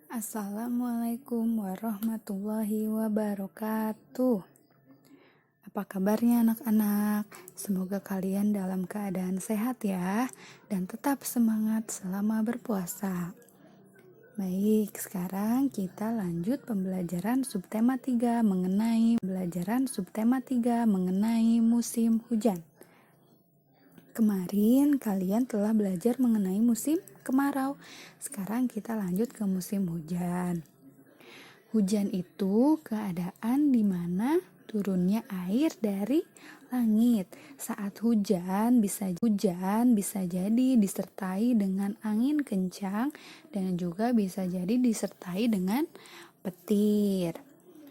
Assalamualaikum warahmatullahi wabarakatuh. Apa kabarnya anak-anak? Semoga kalian dalam keadaan sehat ya, dan tetap semangat selama berpuasa. Baik, sekarang kita lanjut pembelajaran subtema 3 mengenai musim hujan. Kemarin kalian telah belajar mengenai musim kemarau. Sekarang kita lanjut ke musim hujan. Hujan itu keadaan di mana turunnya air dari langit. Saat hujan bisa jadi disertai dengan angin kencang dan juga bisa jadi disertai dengan petir.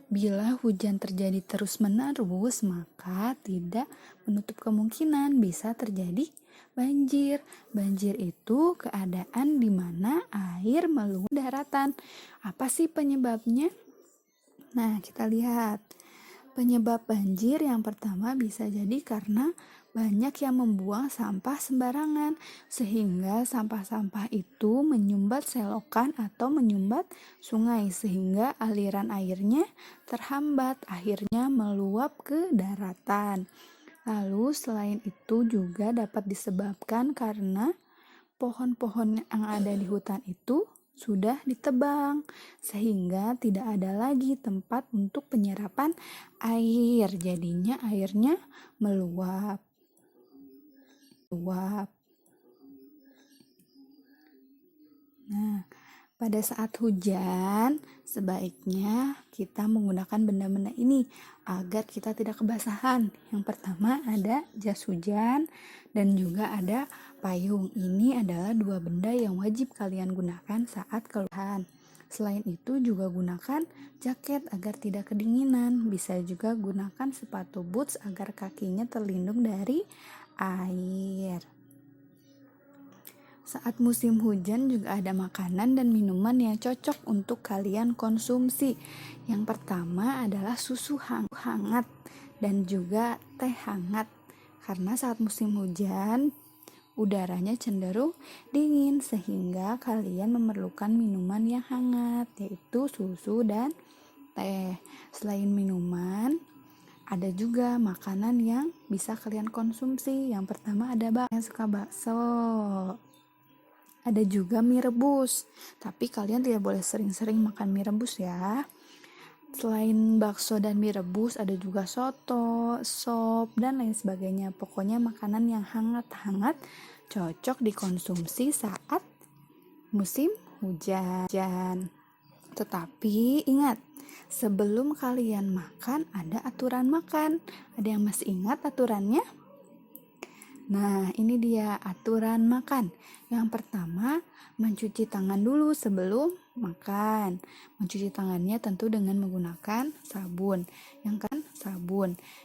Bila hujan terjadi terus-menerus, maka tidak menutup kemungkinan bisa terjadi banjir. Banjir itu keadaan di mana air meluap daratan. Apa sih penyebabnya? Nah, kita lihat. Penyebab banjir yang pertama bisa jadi karena banyak yang membuang sampah sembarangan, sehingga sampah-sampah itu menyumbat selokan atau menyumbat sungai, sehingga aliran airnya terhambat, akhirnya meluap ke daratan. Lalu selain itu juga dapat disebabkan karena pohon-pohon yang ada di hutan itu sudah ditebang, sehingga tidak ada lagi tempat untuk penyerapan air. Jadinya airnya meluap. Nah, pada saat hujan, sebaiknya kita menggunakan benda-benda ini agar kita tidak kebasahan. Yang pertama ada jas hujan dan juga ada payung. Ini adalah dua benda yang wajib kalian gunakan saat keluar. Selain itu juga gunakan jaket agar tidak kedinginan. Bisa juga gunakan sepatu boots agar kakinya terlindung dari air. Saat musim hujan juga ada makanan dan minuman yang cocok untuk kalian konsumsi. Yang pertama adalah susu hangat dan juga teh hangat. Karena saat musim hujan, udaranya cenderung dingin sehingga kalian memerlukan minuman yang hangat, yaitu susu dan teh. Selain minuman, ada juga makanan yang bisa kalian konsumsi. Yang pertama ada yang suka bakso. Ada juga mie rebus, tapi kalian tidak boleh sering-sering makan mie rebus ya. Selain bakso dan mie rebus, ada juga soto, sop, dan lain sebagainya. Pokoknya makanan yang hangat-hangat cocok dikonsumsi saat musim hujan. Tetapi ingat, sebelum kalian makan ada aturan makan. Ada yang masih ingat aturannya? Nah, ini dia aturan makan. Yang pertama, mencuci tangan dulu sebelum makan. Mencuci tangannya tentu dengan menggunakan sabun.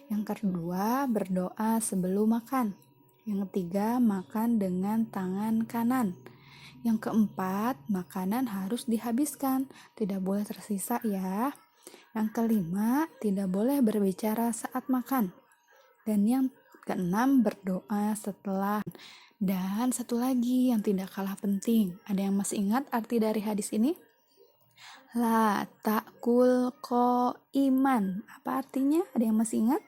Yang kedua, berdoa sebelum makan. Yang ketiga, makan dengan tangan kanan. Yang keempat, makanan harus dihabiskan. Tidak boleh tersisa ya. Yang kelima, tidak boleh berbicara saat makan. Dan yang keenam, berdoa setelah. Dan satu lagi yang tidak kalah penting. Ada yang masih ingat arti dari hadis ini? La ta'kul qa'iman. Apa artinya? Ada yang masih ingat?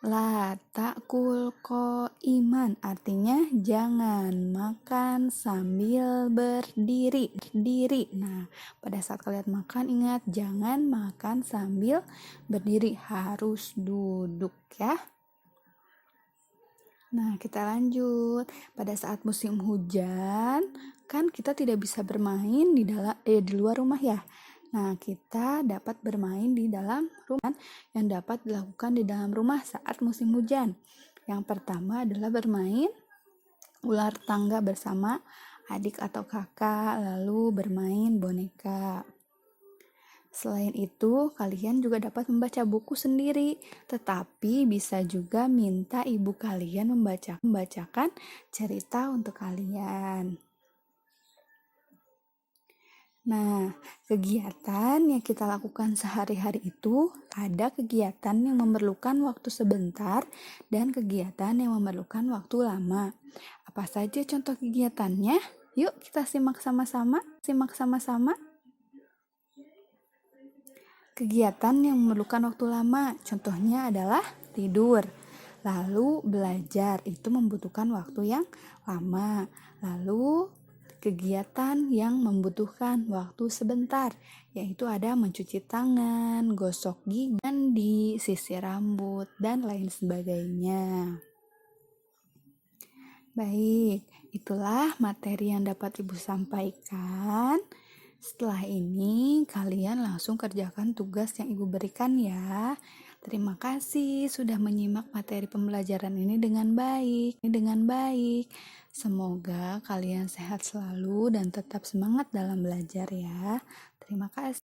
La ta'kul qa'iman. Artinya jangan makan sambil berdiri. Nah, pada saat kalian makan ingat jangan makan sambil berdiri, harus duduk ya. Nah, kita lanjut. Pada saat musim hujan, kan kita tidak bisa bermain di luar rumah ya. Nah, kita dapat bermain di dalam rumah yang dapat dilakukan di dalam rumah saat musim hujan. Yang pertama adalah bermain ular tangga bersama adik atau kakak, lalu bermain boneka. Selain itu, kalian juga dapat membaca buku sendiri, tetapi bisa juga minta ibu kalian membacakan cerita untuk kalian. Nah, kegiatan yang kita lakukan sehari-hari itu ada kegiatan yang memerlukan waktu sebentar dan kegiatan yang memerlukan waktu lama. Apa saja contoh kegiatannya? Yuk kita simak sama-sama. Kegiatan yang memerlukan waktu lama, contohnya adalah tidur. Lalu belajar, itu membutuhkan waktu yang lama. Lalu kegiatan yang membutuhkan waktu sebentar, yaitu ada mencuci tangan, gosok gigi, mandi, sisir rambut, dan lain sebagainya. Baik, itulah materi yang dapat Ibu sampaikan. Setelah ini, kalian langsung kerjakan tugas yang Ibu berikan ya. Terima kasih sudah menyimak materi pembelajaran ini dengan baik. Semoga kalian sehat selalu dan tetap semangat dalam belajar ya. Terima kasih.